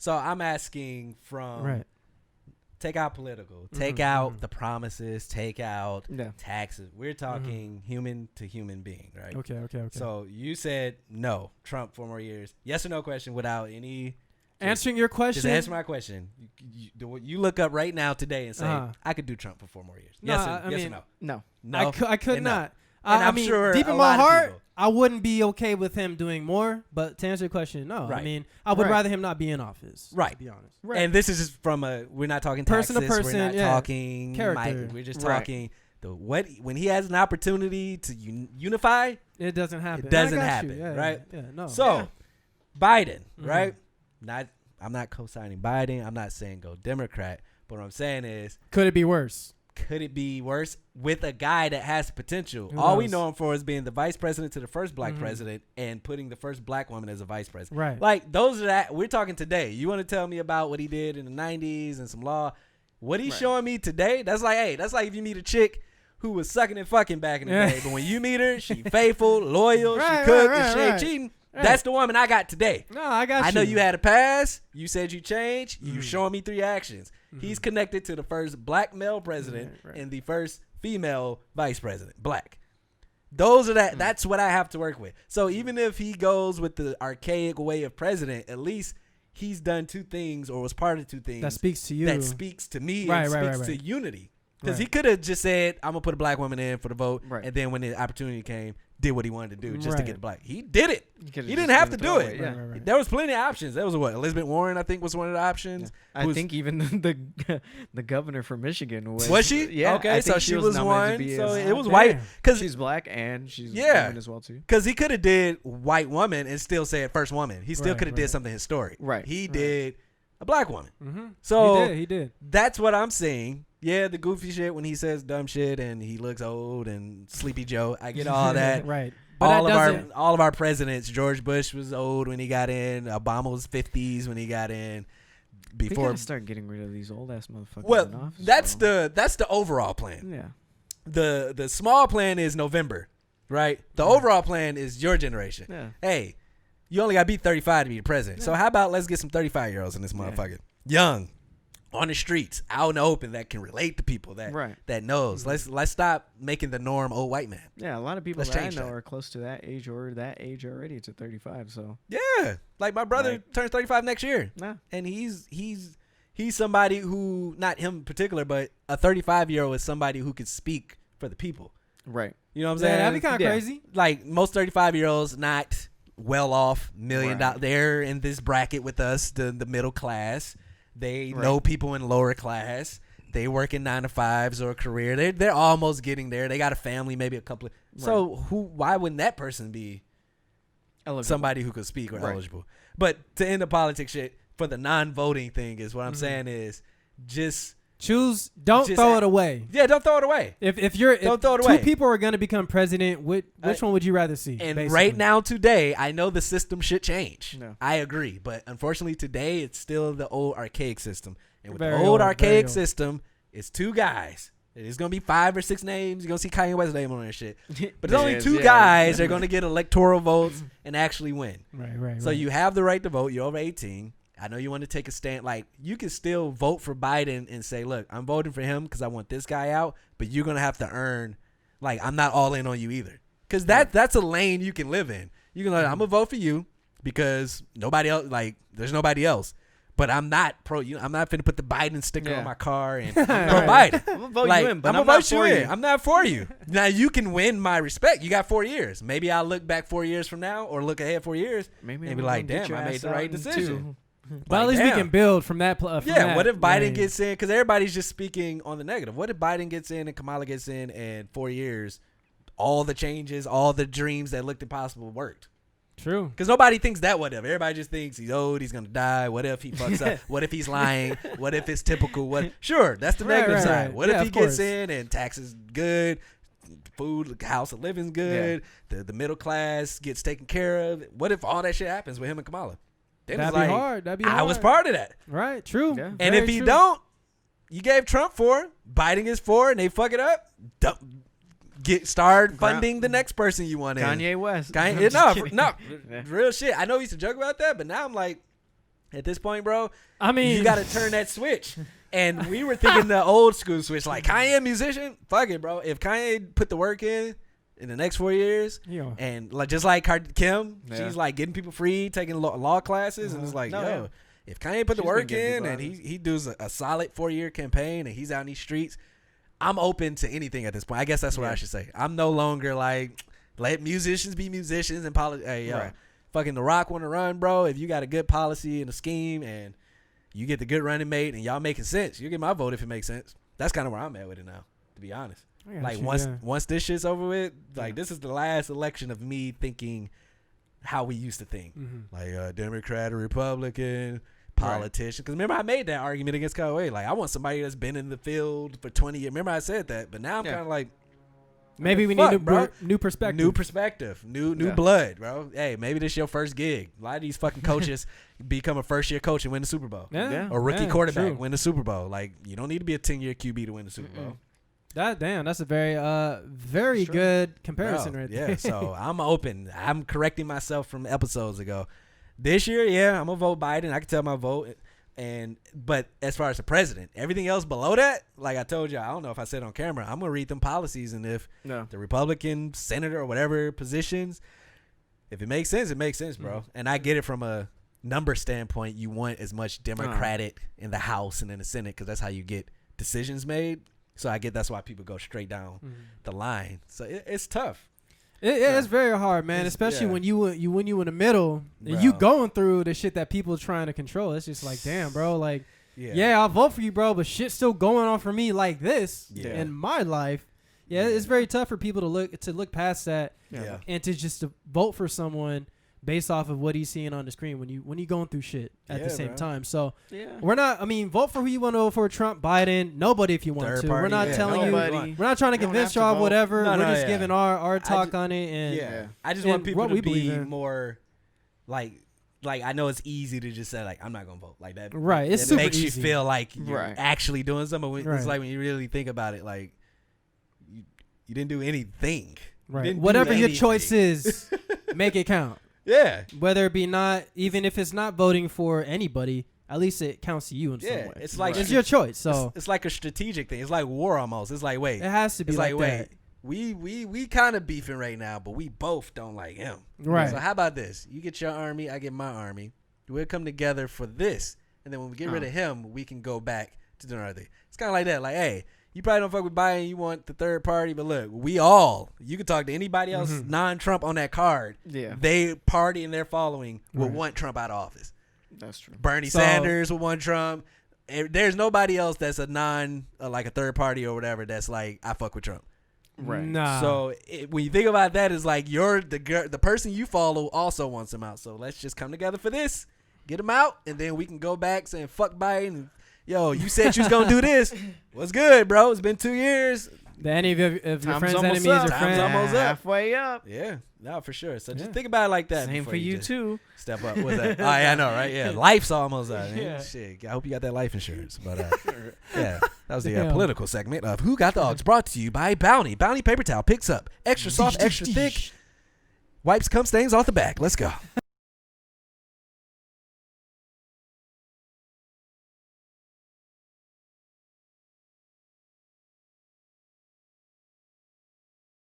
So I'm asking from Right. take out political, take out the promises, take out Yeah. taxes. We're talking human to human being, right? Okay. So you said no, Trump 4 more years. Yes or no question without any. Answering your question. Just answer my question. You look up right now today and say, I could do Trump for 4 more years. No, Yes I or mean, no? No. No. I could and no. not. And I I'm mean, sure deep a in my lot of heart, people. I wouldn't be okay with him doing more. But to answer your question, no. Right. I mean, I would Right. rather him not be in office. Right. To be honest. Right. And this is just from we're not talking Person to taxes, person, we're not yeah. talking Character. we're just Right. talking when he has an opportunity to unify, It doesn't happen. it doesn't I got happen, you. Yeah, right? Yeah. No. So Biden, Mhm. right? I'm not co-signing Biden. I'm not saying go Democrat. But what I'm saying is, could it be worse? could it be worse with a guy that has potential? Who All we knows? know him for is being the vice president to the first black president and putting the first black woman as a vice president. Right. Like, those are that. We're talking today. You want to tell me about what he did in the 90s and some law? What he's showing me today, that's like if you meet a chick who was sucking and fucking back in the day, but when you meet her, she faithful, loyal, she cooked, and she ain't cheating. Right. That's the woman I got today. No, I got you. I know you had a past. You said you changed. You showing me 3 actions. He's connected to the first black male president and the first female vice president, black. Those are that's what I have to work with. So even if he goes with the archaic way of president, at least he's done 2 things or was part of 2 things that speaks to you. that speaks to me Right, and right, speaks right. to unity. Because Right. he could have just said, I'm going to put a black woman in for the vote. Right. And then when the opportunity came, did what he wanted to do just to Right. get black. He did it. You could've He just didn't have to done do the it. throwaway, Right, right, right. There was plenty of options. There was Elizabeth Warren, I think, was one of the options. I think even the governor from Michigan Was she? Yeah. Okay, I so think she was nominated one. to be So as- it was Damn. white. Because she's black and she's Yeah. woman as well too. he could have did white woman and still said first woman. He still Right, could have did right. something historic. Right. He did a black woman. Mm-hmm. So he did. that's what I'm saying. Yeah, the goofy shit when he says dumb shit and he looks old and Sleepy Joe. I get all that. Right. all that of doesn't- all of our presidents. George Bush was old when he got in. Obama was 50s when he got in. We Before, gotta start getting rid of these old ass motherfuckers in well, office. that's bro. the overall plan. Yeah. The small plan is November, right? The overall plan is your generation. Yeah. Hey, you only got to be 35 to be the president. So how about let's get some 35-year-olds in this motherfucker, young, on the streets, out in the open, that can relate to people, that knows. Let's stop making the norm old white man. Yeah, a lot of people Let's that I change know that. are close to that age or that age already to 35. So Yeah, like my brother turns 35 next year, nah. and he's somebody who, not him in particular, but a 35-year-old is somebody who can speak for the people. Right. You know what I'm Yeah, saying? that'd be kind of Yeah. crazy. Like most 35-year-olds, not well off, $1 million. Right. They're in this bracket with us, the middle class. They Right. know people in lower class. They work in 9-to-5s or a career. They're almost getting there. They got a family, maybe a couple. So why wouldn't that person be Eligible. somebody who could speak or Right. eligible? But to end the politics shit, for the non-voting thing is what I'm saying is just Don't Just throw act- it away. yeah, don't throw it away. If Don't throw it 2 away. people are going to become president, which one would you rather see? And basically? right now, today, I know the system should change. No. I agree. But unfortunately, today, it's still the old archaic system. And with Very the old old, archaic very old. system, it's 2 guys. It's going to be 5 or 6 names. You're going to see Kanye West's name on that shit. But it's only 2 guys that are going to get electoral votes and actually win. Right. So you have the right to vote. You're over 18. I know you want to take a stand. Like, you can still vote for Biden and say, look, I'm voting for him because I want this guy out. But you're going to have to earn, like, I'm not all in on you either. Because that's a lane you can live in. You can, like, I'm going to vote for you because nobody else, like, there's nobody else. But I'm not I'm not finna put the Biden sticker on my car and I'm pro Biden. I'm gonna vote Like, you in, but I'm I'm gonna not vote you for in. you. I'm not for you. Now you can win my respect. You got 4 years. Maybe I'll look back 4 years from now or look ahead 4 years Maybe and I'm be like, gonna get damn, your I made ass the out right in decision. But at least we can build from that. Yeah, what if Biden lane. gets in? Because everybody's just speaking on the negative. What if Biden gets in and Kamala gets in and 4 years, all the changes, all the dreams that looked impossible worked? True. Because nobody thinks that what if. Everybody just thinks he's old, he's going to die. What if he fucks up? What if he's lying? What if it's typical? Sure, that's the negative right, side. right. What Yeah, if he of gets course. in and taxes good, food, house of living's good, the middle class gets taken care of? What if all that shit happens with him and Kamala? Then That'd it's be like, hard. That'd be hard. I was part of that. Right. True. Yeah. And Very if he true. don't, you gave Trump 4, Biden is 4, and they fuck it up. Start funding the next person you want in. Kanye West. No, I'm just kidding. no, Yeah. real shit. I know we used to joke about that, but now I'm like, At this point, bro, I mean, you got to turn that switch. And we were thinking the old school switch, like Kanye a musician. Fuck it, bro. If Kanye put the work in the next 4 years, and like just like Kim, she's like getting people free, taking law classes, and it's like, if Kanye put the work in and he does a solid 4-year campaign and he's out in these streets, I'm open to anything at this point. I guess that's what I should say. I'm no longer like let musicians be musicians and fucking The Rock want to run, bro. If you got a good policy and a scheme and you get the good running mate and y'all making sense, you get my vote if it makes sense. That's kind of where I'm at with it now, to be honest. Like once this shit's over with, like this is the last election of me thinking how we used to think, like Democrat or Republican politician. Because remember I made that argument against Kanye. Like I want somebody that's been in the field for 20 years. Remember I said that, but now I'm kind of like. Maybe we need new perspective. New perspective. New blood, bro. Hey, maybe this your first gig. A lot of these fucking coaches become a first-year coach and win the Super Bowl. Or rookie quarterback win the Super Bowl. Like, you don't need to be a 10-year QB to win the Super Bowl. That's a very good comparison right there. Yeah, so I'm open. I'm correcting myself from episodes ago. This year, I'm going to vote Biden. I can tell my vote. But as far as the president, everything else below that, like I told you, I don't know if I said on camera, I'm gonna read them policies, and if the Republican senator or whatever positions, if it makes sense, it makes sense, bro. And I get it from a number standpoint. You want as much Democratic in the House and in the Senate because that's how you get decisions made. So I get that's why people go straight down the line. So it's tough. It's very hard, man. Especially when you in the middle and you going through the shit that people are trying to control. It's just like, damn, bro. Like, I'll vote for you, bro, but shit's still going on for me like this in my life. It's very tough for people to look past that and to just to vote for someone based off of what he's seeing on the screen when you going through shit at the same time. So we're not. I mean, vote for who you want to vote for: Trump, Biden, nobody if you want to. We're not telling you. We're not trying to convince y'all of whatever. We're just giving our talk on it. And I just want people to be more like I know it's easy to just say like I'm not gonna vote like that. Right. It's it super makes easy. you feel like you're actually doing something. It's like when you really think about it, like you didn't do anything. Right. Whatever your choice is, make it count. Yeah. Whether it be not, even if it's not voting for anybody, at least it counts to you in some way. It's like it's your choice. So it's like a strategic thing. It's like war almost. It's like wait. It has to be like that. We kind of beefing right now, but we both don't like him. Right. So how about this? You get your army, I get my army. We'll come together for this, and then when we get rid of him, we can go back to doing our thing. It's kind of like that. Like, hey, you probably don't fuck with Biden. You want the third party, but look, you can talk to anybody else non-Trump on that card. Yeah, they party and their following will want Trump out of office. That's true. Bernie Sanders will want Trump. There's nobody else that's a like a third party or whatever that's like I fuck with Trump. Right. Nah. So when you think about that, it's like the person you follow also wants him out. So let's just come together for this, get him out, and then we can go back saying fuck Biden. Yo, you said you was gonna do this. What's good, bro? It's been 2 years. Any of your friends' enemies are friends? Time's almost up. Halfway up. Yeah, no, for sure. So just think about it like that. Same for you too. Step up. What's that? I know, right? Yeah, life's almost up. Yeah. Shit, I hope you got that life insurance. But yeah, that was the political segment of Who Got the Aux, brought to you by Bounty. Bounty paper towel picks up extra soft, extra thick, wipes cum stains off the back. Let's go.